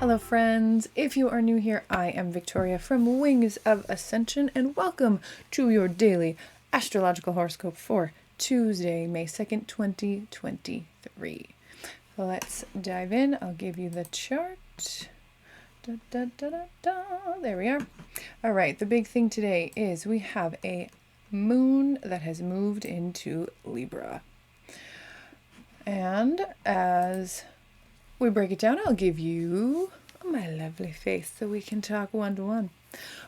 Hello friends, if you are new here, I am Victoria from Wings of Ascension and welcome to your daily astrological horoscope for Tuesday, May 2nd, 2023. Let's dive in. I'll give you the chart. There we are. All right, the big thing today is we have a moon that has moved into Libra. And as we break it down, I'll give you my lovely face so we can talk one-to-one.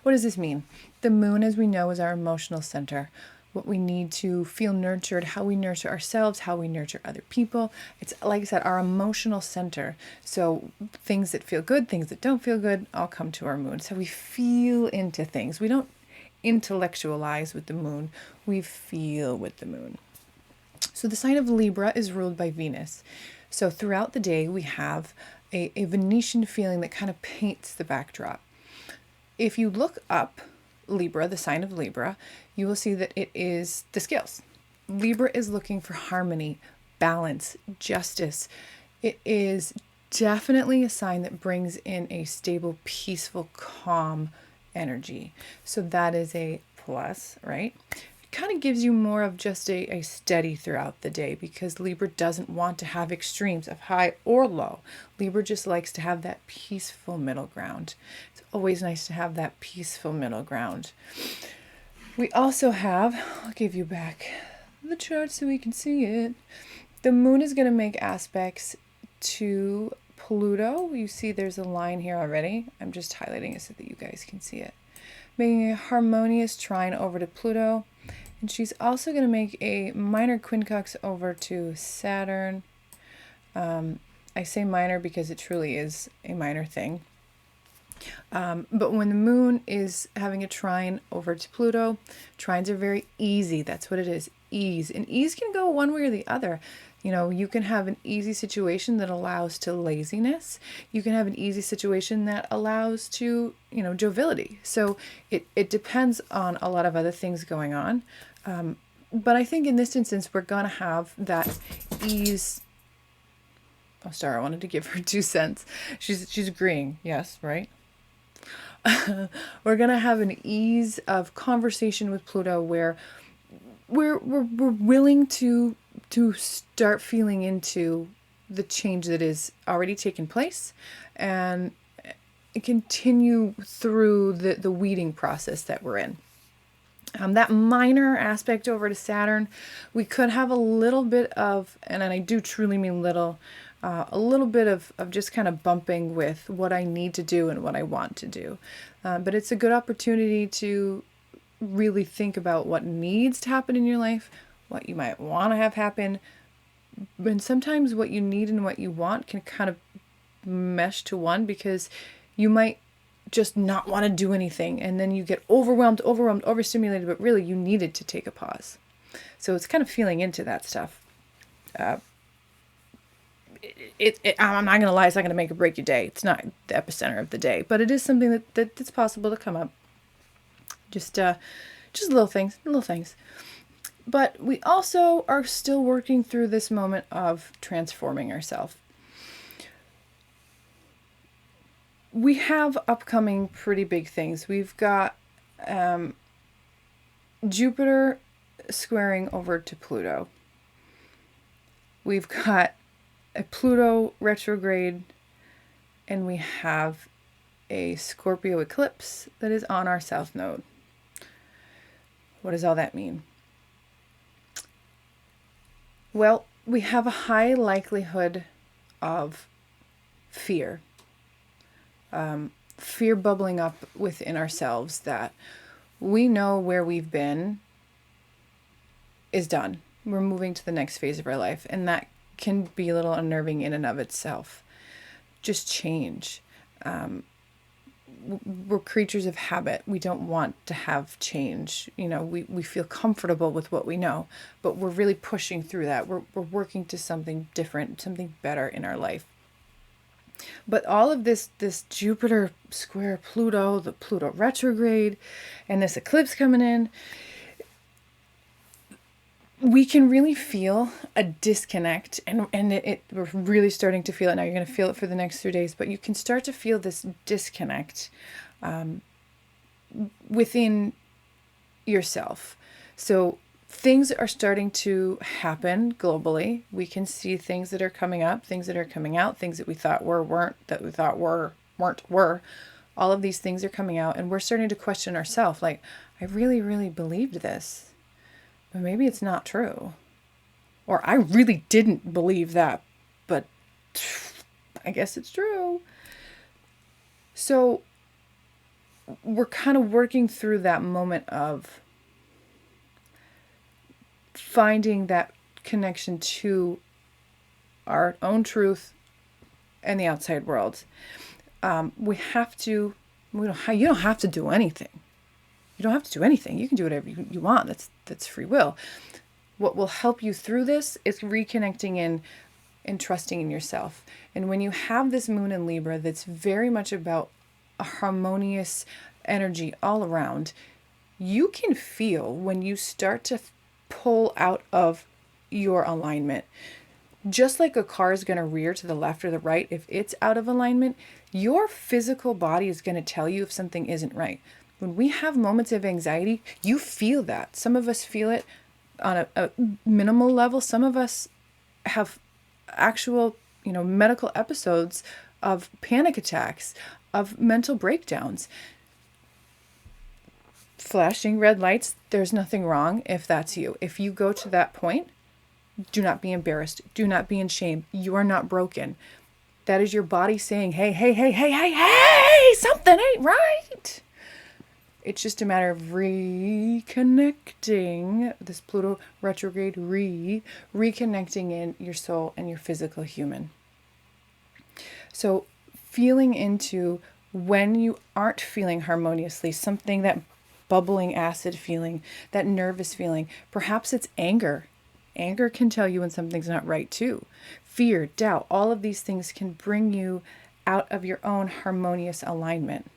What does this mean? The moon, as we know, is our emotional center. What we need to feel nurtured, how we nurture ourselves, how we nurture other people. It's, like I said, our emotional center. So things that feel good, things that don't feel good, all come to our moon. So we feel into things. We don't intellectualize with the moon. We feel with the moon. So the sign of Libra is ruled by Venus. So throughout the day, we have a Venetian feeling that kind of paints the backdrop. If you look up Libra, the sign of Libra, you will see that it is the scales. Libra is looking for harmony, balance, justice. It is definitely a sign that brings in a stable, peaceful, calm energy. So that is a plus, right? Kind of gives you more of just a steady throughout the day because Libra doesn't want to have extremes of high or low. Libra just likes to have that peaceful middle ground. It's always nice to have that peaceful middle ground. We also have, I'll give you back the chart so we can see it. The moon is going to make aspects to Pluto. You see there's a line here already. I'm just highlighting it so that you guys can see it. Making a harmonious trine over to Pluto. And she's also going to make a minor quincunx over to Saturn. I say minor because it truly is a minor thing. But when the moon is having a trine over to Pluto, trines are very easy. That's what it is, ease. And ease can go one way or the other. You know, you can have an easy situation that allows to laziness. You can have an easy situation that allows to, joviality. So it depends on a lot of other things going on. But I think in this instance, we're going to have that ease. Oh, sorry, I wanted to give her 2 cents. She's agreeing. Yes, right? We're going to have an ease of conversation with Pluto where we're willing to start feeling into the change that is already taken place and continue through the weeding process that we're in. That minor aspect over to Saturn, we could have a little bit of, and I do truly mean little, a little bit of just kind of bumping with what I need to do and what I want to do. But it's a good opportunity to really think about what needs to happen in your life, what you might want to have happen. And sometimes what you need and what you want can kind of mesh to one because you might just not want to do anything and then you get overwhelmed, overstimulated, but really you needed to take a pause. So it's kind of feeling into that stuff. I'm not going to lie, it's not going to make or break your day. It's not the epicenter of the day, but it is something that's possible to come up. Just little things. But we also are still working through this moment of transforming ourselves. We have upcoming pretty big things. We've got Jupiter squaring over to Pluto. We've got a Pluto retrograde, and we have a Scorpio eclipse that is on our south node. What does all that mean? Well, we have a high likelihood of fear. Fear bubbling up within ourselves that we know where we've been is done. We're moving to the next phase of our life, and that can be a little unnerving in and of itself. Just change. We're creatures of habit. We don't want to have change. We feel comfortable with what we know, but we're really pushing through that. We're working to something different, something better in our life. But all of this Jupiter square Pluto, the Pluto retrograde, and this eclipse coming in, we can really feel a disconnect, and we're really starting to feel it now. You're going to feel it for the next 3 days, but you can start to feel this disconnect within yourself. So things are starting to happen globally. We can see things that are coming up, things that are coming out, things that we thought weren't, that we thought were. All of these things are coming out, and we're starting to question ourselves, like, I really, really believed this, but maybe it's not true. Or I really didn't believe that, but I guess it's true. So we're kind of working through that moment of finding that connection to our own truth and the outside world. You don't have to do anything. You don't have to do anything. You can do whatever you want. That's free will. What will help you through this is reconnecting in and trusting in yourself. And when you have this moon in Libra that's very much about a harmonious energy all around, you can feel when you start to pull out of your alignment. Just like a car is going to rear to the left or the right, if it's out of alignment, your physical body is going to tell you if something isn't right. When we have moments of anxiety, you feel that. Some of us feel it on a minimal level. Some of us have actual, medical episodes of panic attacks, of mental breakdowns. Flashing red lights, there's nothing wrong if that's you. If you go to that point, do not be embarrassed. Do not be in shame. You are not broken. That is your body saying, hey, hey, hey, hey, hey, hey, something ain't right. It's just a matter of reconnecting, this Pluto retrograde, reconnecting in your soul and your physical human. So feeling into when you aren't feeling harmoniously, something, that bubbling acid feeling, that nervous feeling, perhaps it's anger. Anger can tell you when something's not right too. Fear, doubt, all of these things can bring you out of your own harmonious alignment.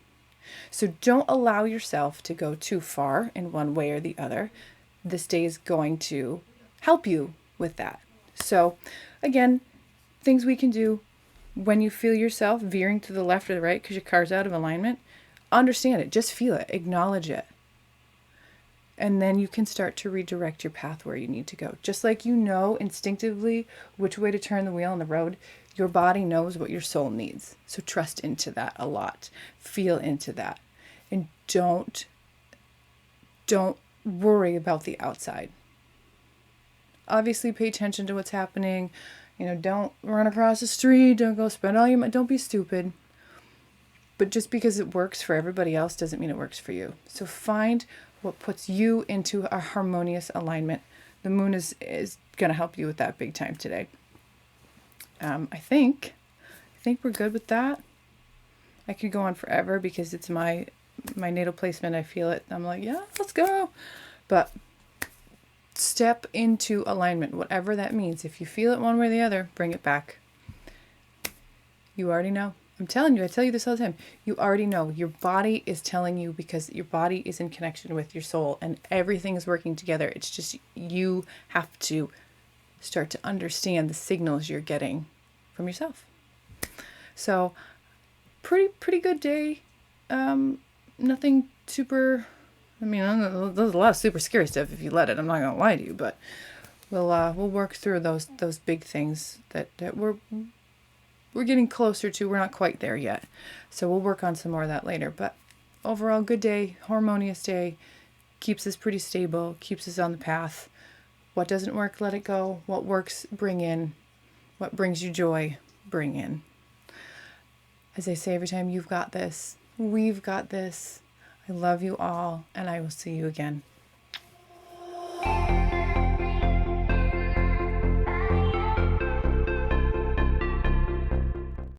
So don't allow yourself to go too far in one way or the other. This day is going to help you with that. So again, things we can do when you feel yourself veering to the left or the right because your car's out of alignment, understand it, just feel it, acknowledge it. And then you can start to redirect your path where you need to go. Just like you know instinctively which way to turn the wheel on the road, your body knows what your soul needs. So trust into that a lot. Feel into that. And don't worry about the outside. Obviously pay attention to what's happening. Don't run across the street. Don't go spend all your money. Don't be stupid. But just because it works for everybody else doesn't mean it works for you. So find what puts you into a harmonious alignment. The moon is going to help you with that big time today. I think we're good with that. I could go on forever because it's my natal placement. I feel it. I'm like, yeah, let's go. But step into alignment, whatever that means. If you feel it one way or the other, bring it back. You already know. I'm telling you, I tell you this all the time. You already know. Your body is telling you because your body is in connection with your soul and everything is working together. It's just you have to start to understand the signals you're getting from yourself. So pretty good day. Nothing super, there's a lot of super scary stuff if you let it. I'm not going to lie to you, but we'll work through those big things that we're getting closer to. We're not quite there yet. So we'll work on some more of that later. But overall, good day, harmonious day, keeps us pretty stable, keeps us on the path. What doesn't work, let it go. What works, bring in. What brings you joy, bring in. As I say every time, you've got this. We've got this. I love you all, and I will see you again.